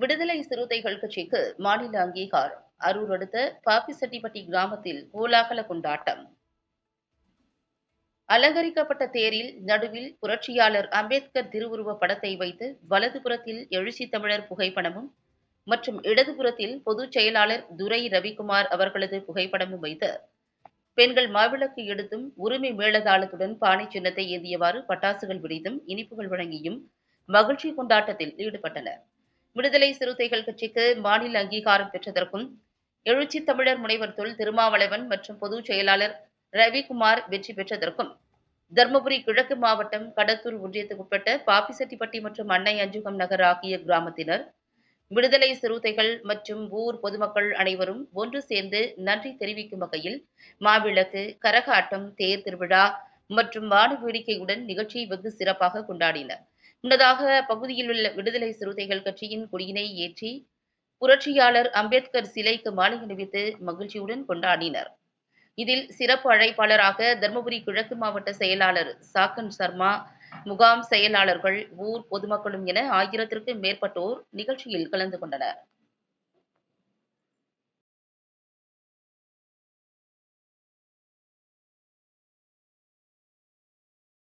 விடுதலை சிறுத்தைகள் கட்சிக்கு மாநில அங்கீகாரம். அரூர் அடுத்த பாப்பிசெட்டிப்பட்டி கிராமத்தில் கோலாகல கொண்டாட்டம். அலங்கரிக்கப்பட்ட தேரில் நடுவில் புரட்சியாளர் அம்பேத்கர் திருவுருவ படத்தை வைத்து வலதுபுறத்தில் எழுச்சி தமிழர் புகைப்படமும் மற்றும் இடதுபுறத்தில் பொதுச் செயலாளர் துரை ரவிக்குமார் அவர்களது புகைப்படமும் வைத்து பெண்கள் மாவிளக்கு எடுத்தும் உரிமை மேளதாளத்துடன் பானை சின்னத்தை ஏந்தியவாறு பட்டாசுகள் வெடித்தும் இனிப்புகள் வழங்கியும் மகிழ்ச்சி கொண்டாட்டத்தில் ஈடுபட்டனர். விடுதலை சிறுத்தைகள் கட்சிக்கு மாநில அங்கீகாரம் பெற்றதற்கும் எழுச்சி தமிழர் முனைவர் தொல் திருமாவளவன் மற்றும் பொதுச் செயலாளர் ரவிக்குமார் வெற்றி பெற்றதற்கும் தருமபுரி கிழக்கு மாவட்டம் கடத்தூர் ஒன்றியத்துக்குட்பட்ட பாப்பிசெட்டிப்பட்டி மற்றும் அன்னை அஞ்சுகம் நகர் ஆகிய கிராமத்தினர் விடுதலை சிறுத்தைகள் மற்றும் ஊர் பொதுமக்கள் அனைவரும் ஒன்று சேர்ந்து நன்றி தெரிவிக்கும் வகையில் மாவிளக்கு, கரகாட்டம், தேர் திருவிழா மற்றும் வான வேடிக்கையுடன் நிகழ்ச்சியை வெகு சிறப்பாக கொண்டாடினர். முன்னதாக அப்பகுதியில் உள்ள விடுதலை சிறுத்தைகள் கட்சியின் கொடியினை ஏற்றி புரட்சியாளர் அம்பேத்கர் சிலைக்கு மாலை அணிவித்து மகிழ்ச்சியுடன் கொண்டாடினர். இதில் சிறப்பு அழைப்பாளராக தருமபுரி கிழக்கு மாவட்ட செயலாளர் சாக்கன் சர்மா, முகாம் செயலாளர்கள், ஊர் பொதுமக்களும் என 1000த்திற்கும் மேற்பட்டோர் நிகழ்ச்சியில் கலந்து கொண்டனர்.